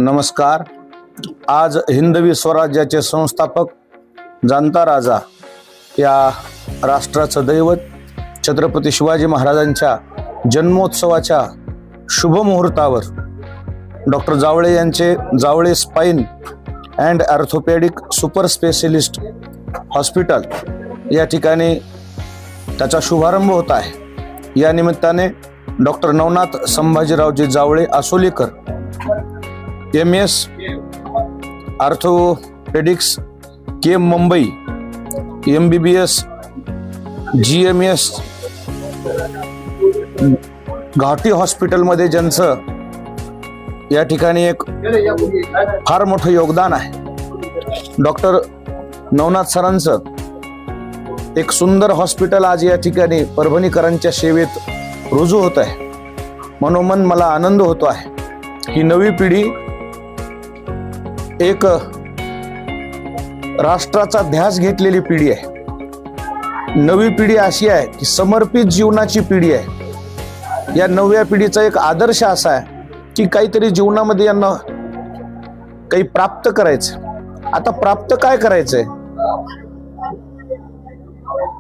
नमस्कार। आज हिंदवी स्वराज्याचे संस्थापक जाणता राजा या राष्ट्राचं दैवत छत्रपती शिवाजी महाराजांच्या जन्मोत्सवाच्या शुभमुहूर्तावर डॉक्टर जावळे यांचे Jawale spine and orthopaedic super specialist hospital या ठिकाणी त्याचा शुभारंभ होत आहे। या निमित्ताने doctor Navnath Sambhajiraoji Jawale Asolikar MS orthopaedics KM Mumbai MBBS GMS Ghati हॉस्पिटलमध्ये ज्यांचं या ठिकाणी एक फार मोठं योगदान आहे, डॉक्टर नवनाथ सरांचं एक सुंदर हॉस्पिटल आज या ठिकाणी परभणीकरांच्या सेवेत रुजू होत आहे। मनोमन मला आनंद होतो आहे की नवी पिढी एक राष्ट्राचा ध्यास घेतलेली पिढी आहे। नवी पिढी अशी आहे की समर्पित जीवनाची पिढी आहे। या नव्या पिढीचा एक आदर्श असा आहे की काहीतरी जीवनामध्ये यांना काही प्राप्त करायचं। आता प्राप्त काय करायचंय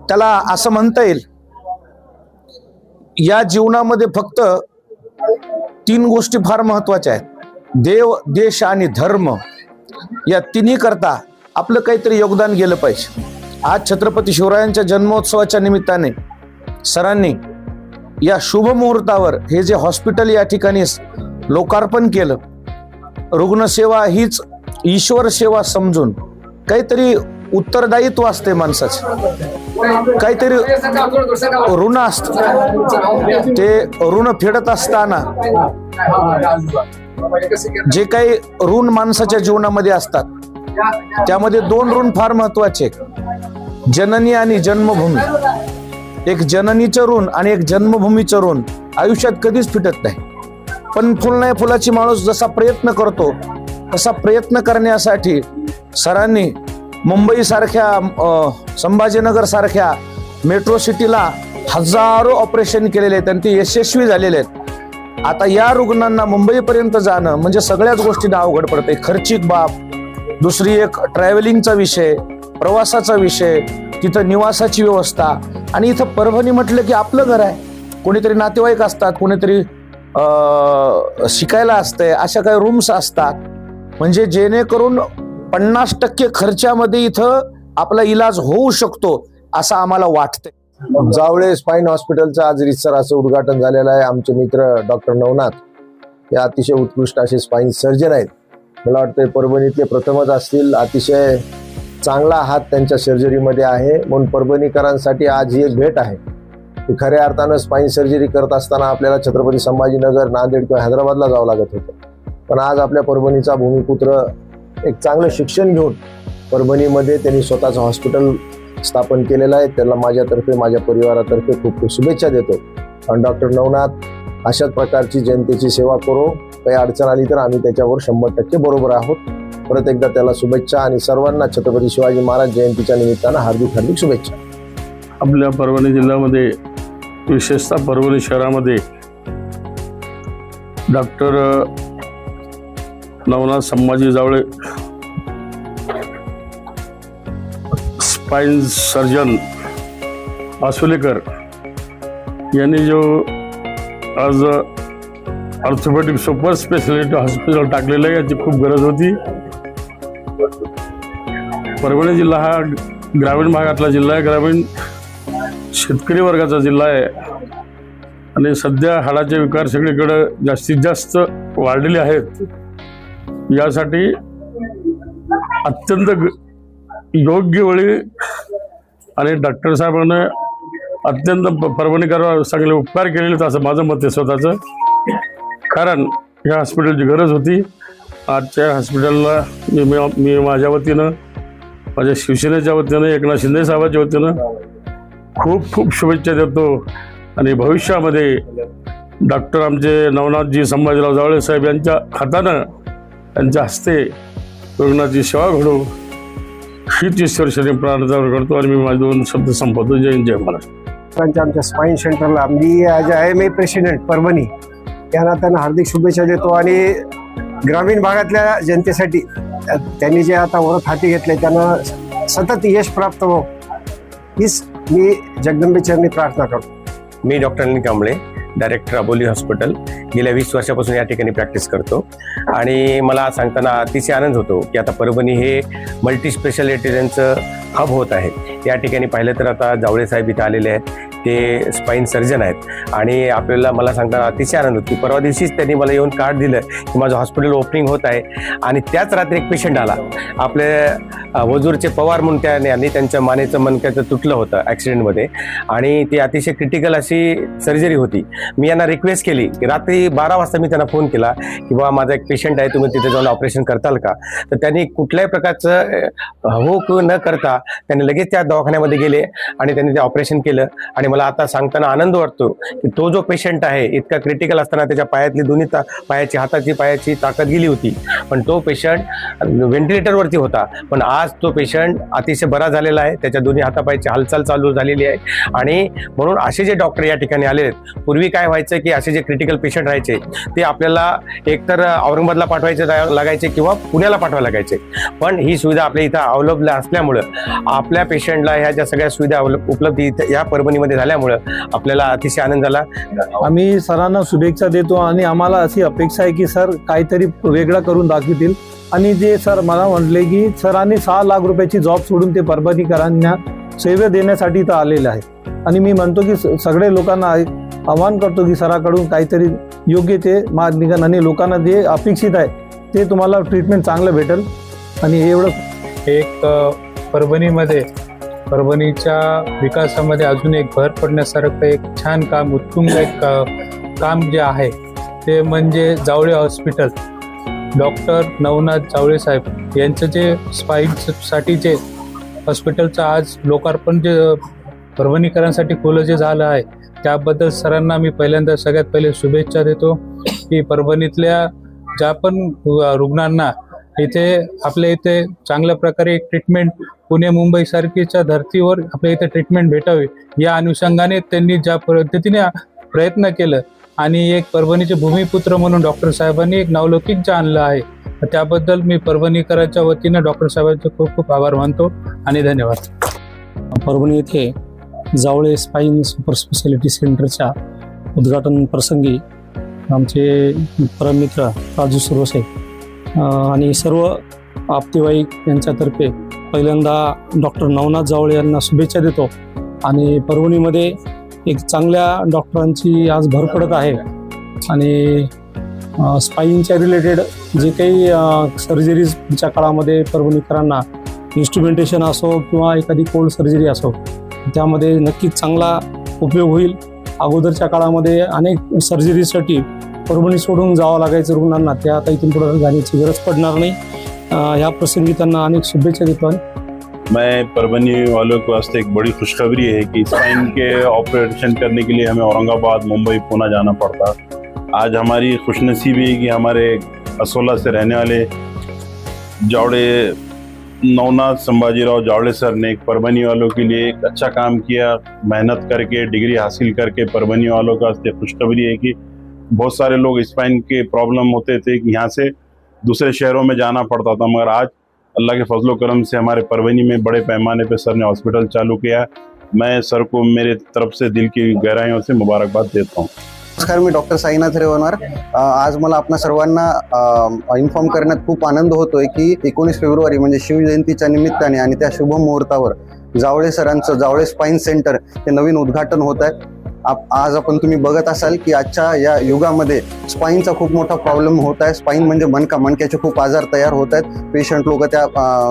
त्याला असं म्हणता येईल, या जीवनामध्ये फक्त 3 गोष्टी फार महत्वाच्या आहेत, देव, देश आणि धर्म। या तिन्ही करता आपलं काहीतरी योगदान गेलं पाहिजे। आज छत्रपती शिवरायांच्या जन्मोत्सवाच्या निमित्ताने सरांनी या शुभ मुहूर्तावर हे जे हॉस्पिटल या ठिकाणी लोकार्पण केलं, रुग्णसेवा हीच ईश्वर सेवा समजून काहीतरी उत्तरदायित्व असते माणसाचे, काहीतरी ऋण असत, ते ऋण फेडत असताना जे काही ऋण माणसाच्या जीवनामध्ये असतात त्यामध्ये 2 ऋण फार महत्वाचे, जननी आणि जन्मभूमी। एक जननीचं ऋण आणि एक जन्मभूमीचं ऋण आयुष्यात कधीच फिटत नाही। पण फुल नाही फुलाची माणूस जसा प्रयत्न करतो तसा प्रयत्न करण्यासाठी सरांनी मुंबई सारख्या संभाजीनगर सारख्या मेट्रो सिटीला हजारो ऑपरेशन केलेले आहेत आणि ते यशस्वी झालेले आहेत। आता या रुग्णांना मुंबईपर्यंत जाणं म्हणजे सगळ्याच गोष्टींना अवघड पडते, खर्चिक बाब, दुसरी एक ट्रॅव्हलिंगचा विषय, प्रवासाचा विषय, तिथं निवासाची व्यवस्था, आणि इथं परभणी म्हटलं की आपलं घर आहे, कोणीतरी नातेवाईक असतात, कोणीतरी शिकायला असतंय, अशा काही रूम्स असतात, म्हणजे जेणेकरून 50% खर्चामध्ये इथं आपला इलाज होऊ शकतो असं आम्हाला वाटतंय। जावळे स्पाइन हॉस्पिटलचं आज रितसर असं उद्घाटन झालेलं आहे। आमचे मित्र डॉक्टर नवनाथ हे अतिशय उत्कृष्ट असे स्पाइन सर्जन आहेत। मला वाटतं परभणीतले प्रथमच असतील। अतिशय चांगला हात त्यांच्या सर्जरीमध्ये आहे, म्हणून परभणीकरांसाठी आज ही एक भेट आहे की खऱ्या अर्थानं स्पाइन सर्जरी करत असताना आपल्याला छत्रपती संभाजीनगर, नांदेड किंवा हैदराबादला जावं लागत होतं, पण आज आपल्या परभणीचा भूमिपुत्र एक चांगलं शिक्षण घेऊन परभणीमध्ये त्यांनी स्वतःचं हॉस्पिटल स्थापन केलेलं आहे। त्याला माझ्यातर्फे, माझ्या परिवारातर्फे खूप खूप शुभेच्छा देतो। आणि डॉक्टर नवनाथ अशाच प्रकारची जनतेची सेवा करो, काही अडचण आली तर आम्ही त्याच्यावर 100% बरोबर आहोत। परत एकदा त्याला शुभेच्छा आणि सर्वांना छत्रपती शिवाजी महाराज जयंतीच्या निमित्तानं हार्दिक हार्दिक शुभेच्छा। आपल्या परभणी जिल्ह्यामध्ये, विशेषतः परभणी शहरामध्ये doctor Navnath Sambhaji Jawale spine surgeon Asolikar यांनी जो आज ऑर्थोपेडिक सुपर स्पेशलिस्ट हॉस्पिटल टाकलेलं आहे, याची खूप गरज होती। परभणी जिल्हा हा ग्रामीण भागातला जिल्हा आहे, ग्रामीण शेतकरी वर्गाचा जिल्हा आहे आणि सध्या हाडाचे विकार सगळीकडे जास्तीत जास्त वाढलेले आहेत। यासाठी अत्यंत योग्य वेळी आणि डॉक्टर साहेबांनी अत्यंत परभणीकर चांगले उपकार केलेले असं माझं मत आहे स्वतःचं, कारण या हॉस्पिटलची गरज होती। आजच्या हॉस्पिटलला मी माझ्या वतीनं, माझ्या शिवसेनेच्या वतीनं, एकनाथ शिंदे साहेबांच्या वतीनं खूप खूप शुभेच्छा देतो आणि भविष्यामध्ये डॉक्टर आमचे नवनाथजी संभाजीराव जावळे साहेब यांच्या हातानं, त्यांच्या हस्ते रुग्णाची सेवा घडू हीच ईश्वरशनी प्रार्थना करतो आणि मी माझे 2 शब्द संपवतो। जय हिंद, जय महाराष्ट्र। आमच्या स्पाइन सेंटरला मी ॲज IMA प्रेसिडेंट परभणी या नात्यानं हार्दिक शुभेच्छा देतो आणि ग्रामीण भागातल्या जनतेसाठी त्यांनी जे आता व्रत हाती घेतले त्यांना सतत यश प्राप्त हो, हीच मी जगदंबे चरणी प्रार्थना करतो. मी डॉक्टर अनिल कांबळे, डायरेक्टर अबोली हॉस्पिटल, गेल्या 20 वर्षापासून या ठिकाणी प्रॅक्टिस करतो. आणि मला सांगताना अतिशय आनंद होतो की आता परभणी हे मल्टी स्पेशालिटीचं हब होत आहे. या ठिकाणी पाहिलं तर आता जावळे साहेब इथं आलेले आहेत, ते स्पाईन सर्जन आहेत. आणि आपल्याला मला सांगताना अतिशय आनंद होतो की परवा दिवशीच त्यांनी मला येऊन कार्ड दिलं की माझं हॉस्पिटल ओपनिंग होत आहे. आणि त्याच रात्री एक पेशंट आला, आपले वजूरचे पवार म्हणून त्याने त्यांच्या मानेचं मणक्याचं तुटलं होतं ॲक्सिडेंटमध्ये, आणि ती अतिशय क्रिटिकल अशी सर्जरी होती. मी यांना रिक्वेस्ट केली की रात्री 12 वाजता मी त्यांना फोन केला की बाबा माझा एक पेशंट आहे, तुम्ही तिथे जाऊन ऑपरेशन करताल का? तर त्यांनी कुठल्याही प्रकारचं हो न करता त्यांनी लगेच त्या दवाखान्यामध्ये गेले आणि त्यांनी ते ऑपरेशन केलं. आणि मला आता सांगताना आनंद वाटतो की तो जो पेशंट आहे इतका क्रिटिकल असताना त्याच्या पायातली दोन्ही पायाची हाताची पायाची ताकद गेली होती, पण तो पेशंट व्हेंटिलेटरवरती होता, पण आज तो पेशंट अतिशय बरा झालेला आहे. त्याच्या दोन्ही हातापायाची हालचाल चालू झालेली आहे. आणि म्हणून असे जे डॉक्टर या ठिकाणी आलेले आहेत, पूर्वी काय व्हायचं की असे जे क्रिटिकल पेशंट राहायचे ते आपल्याला एकतर औरंगाबादला पाठवायचे लागायचे किंवा पुण्याला पाठवायला लागायचे. पण ही सुविधा आपल्या इथं अवलंबली असल्यामुळं आपल्या पेशंटला ह्या ज्या सगळ्या सुविधा उपलब्ध इथं या परभणीमध्ये झाल्यामुळं आपल्याला अतिशय आनंद झाला. आम्ही सरांना शुभेच्छा देतो आणि आम्हाला अशी अपेक्षा आहे की सर काहीतरी वेगळं करून दाखवतील. आणि जे सर मला म्हटले की सरांनी 6 लाख रुपयाची जॉब सोडून ते परभणीकरांना सेवा देण्यासाठी इथं आलेले आहे. आणि मी म्हणतो की सगळे लोकांना आवाहन करतो की सराकडून काहीतरी योग्य ते मार्ग निघाल आणि लोकांना जे अपेक्षित आहे ते तुम्हाला ट्रीटमेंट चांगलं भेटेल. आणि एवढं एक परभणीच्या विकासामध्ये अजून एक भर पडण्यासारखं एक छान काम, उत्तुंग एक काम जे आहे ते म्हणजे जावळे हॉस्पिटल. डॉक्टर नवनाथ जावळे साहेब यांचं जे स्पाईनसाठी जे हॉस्पिटलचं आज लोकार्पण जे परभणीकरांसाठी खुलं जे झालं आहे त्याबद्दल सरांना मी पहिल्यांदा सगळ्यात पहिले शुभेच्छा देतो की परभणीतल्या ज्या पण रुग्णांना इथे आपल्या इथे चांगल्या प्रकारे ट्रीटमेंट पुणे मुंबई सारखीच्या धर्तीवर आपल्या इथे ट्रीटमेंट भेटावी या अनुषंगाने त्यांनी ज्या पद्धतीने प्रयत्न केलं आणि एक परभणीचे भूमिपुत्र म्हणून डॉक्टर साहेबांनी एक नावलौकिक जे आणलं आहे, त्याबद्दल मी परभणीकरांच्या वतीनं डॉक्टर साहेबांचे खूप खूप आभार मानतो आणि धन्यवाद. परभणी येथे जावळे स्पाईन सुपर स्पेशालिटी सेंटरच्या उद्घाटन प्रसंगी आमचे परममित्र राजू सुरवसे आणि सर्व आपतेवाईक यांच्यातर्फे पहिल्यांदा डॉक्टर नवनाथ जावळे यांना शुभेच्छा देतो. आणि परभणीमध्ये एक चांगल्या डॉक्टरांची आज भर पडत आहे आणि स्पाईनच्या रिलेटेड जे काही सर्जरीजच्या काळामध्ये परभणीकरांना इन्स्ट्रुमेंटेशन असो किंवा एखादी कोल्ड सर्जरी असो त्यामध्ये नक्कीच चांगला उपयोग होईल. अगोदरच्या काळामध्ये अनेक सर्जरीसाठी परभणी सोडून जावं लागायचं रुग्णांना, त्या आता इथून पुढे जाण्याची गरज पडणार नाही. ह्या प्रसंगी त्यांना अनेक शुभेच्छा देतो. मैं परभनी वालों के वास्ते एक बड़ी खुशखबरी है कि स्पाइन के ऑपरेशन करने के लिए हमें औरंगाबाद, मुंबई, पुणे जाना पड़ता. आज हमारी खुशनसीबी है कि हमारे असोला से रहने वाले जावड़े नवनाथ संभाजीराव जावड़े सर ने एक परभनी वालों के लिए एक अच्छा काम किया. मेहनत करके डिग्री हासिल करके परभनी वालों का वास्ते खुशखबरी है कि बहुत सारे लोग स्पाइन के प्रॉब्लम होते थे कि यहाँ से दूसरे शहरों में जाना पड़ता था, मगर आज अल्लाह के फजलो करम से हमारे परभनी में बड़े पैमाने पे सर ने हॉस्पिटल चालू किया. मैं सर को मेरे तरफ से दिल की गहराइयों से मुबारकबाद देता हूँ. नमस्कार, मी डॉक्टर साईनाथ रेवनवार. आज मला आपणा सर्वांना इन्फॉर्म करण्यात खूप आनंद होतोय की 19 फेब्रुवारी म्हणजे शिवजयंतीच्या निमित्ताने आणि त्या शुभ मुहूर्तावर जावळे सरांचं जावळे स्पाईन सेंटर हे नवीन उद्घाटन होत आहे. आज आपण तुम्ही बघत असाल की आजच्या या युगामध्ये स्पाईनचा खूप मोठा प्रॉब्लेम होत आहे. स्पाईन म्हणजे मणक्याचे खूप आजार तयार होत आहेत. पेशंट लोक त्या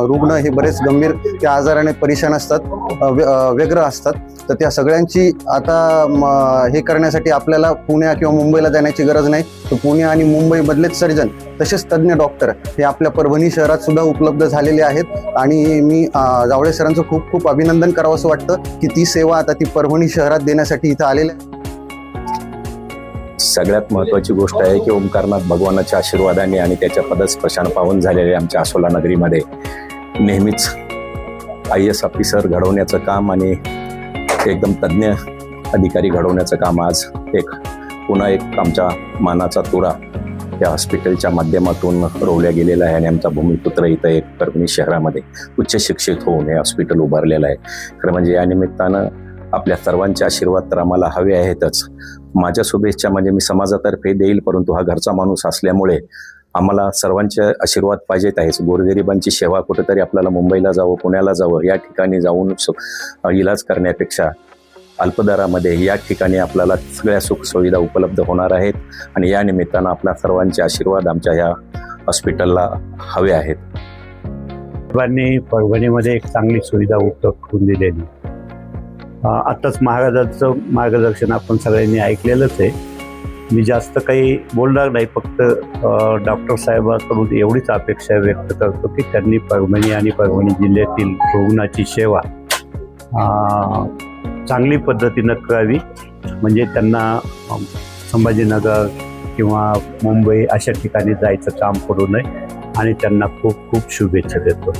रुग्ण हे बरेच गंभीर त्या आजाराने परेशान असतात, व्यग्र असतात. तर त्या सगळ्यांची आता हे करण्यासाठी आपल्याला पुणे किंवा मुंबईला जाण्याची गरज नाही. तर पुणे आणि मुंबईमधलेच सर्जन तसेच तज्ज्ञ डॉक्टर हे आपल्या परभणी शहरात सुद्धा उपलब्ध झालेले आहेत. आणि मी जावळे सरांचं खूप खूप अभिनंदन करावं असं वाटतं की ती सेवा आता ती परभणी शहरात देण्यासाठी इथं आलेली आहे. सगळ्यात महत्त्वाची गोष्ट आहे की ओंकारनाथ भगवानाच्या आशीर्वादाने आणि त्याच्या पदस्पर्शाने पावन झालेले आमच्या आसोला नगरीमध्ये नेहमीच IAS ऑफिसर घडवण्याचं काम आणि एकदम तज्ज्ञ अधिकारी घडवण्याचं काम आज पुन्हा एक आमच्या मानाचा तुरा या हॉस्पिटलच्या माध्यमातून रोवल्या गेलेला आहे आणि आमचा भूमिपुत्र इथं एक परभणी शहरामध्ये उच्च शिक्षित होऊन हे हॉस्पिटल उभारलेलं आहे. खरं म्हणजे या निमित्तानं आपल्या सर्वांचे आशीर्वाद तर आम्हाला हवे आहेतच. माझ्या शुभेच्छा म्हणजे मी समाजातर्फे देईल, परंतु हा घरचा माणूस असल्यामुळे आम्हाला सर्वांचे आशीर्वाद पाहिजेत आहेच. गोरगरिबांची सेवा कुठेतरी आपल्याला मुंबईला जावं, पुण्याला जावं, या ठिकाणी जाऊन इलाज करण्यापेक्षा अल्पदरामध्ये या ठिकाणी आपल्याला सगळ्या सुखसुविधा उपलब्ध होणार आहेत आणि या निमित्तानं आपल्या सर्वांचे आशीर्वाद आमच्या ह्या हॉस्पिटलला हवे आहेत. सर्वांनी परभणीमध्ये एक चांगली सुविधा उपलब्ध करून दिलेली. आत्ताच महाराजांचं मार्गदर्शन आपण सगळ्यांनी ऐकलेलंच आहे. मी जास्त काही बोलणार नाही, फक्त डॉक्टर साहेबांकडून एवढीच अपेक्षा व्यक्त करतो की त्यांनी परभणी आणि परभणी जिल्ह्यातील रुग्णाची सेवा चांगली पद्धतीनं करावी, म्हणजे त्यांना संभाजीनगर किंवा मुंबई अशा ठिकाणी जायचं काम पडू नये आणि त्यांना खूप खूप शुभेच्छा देतो.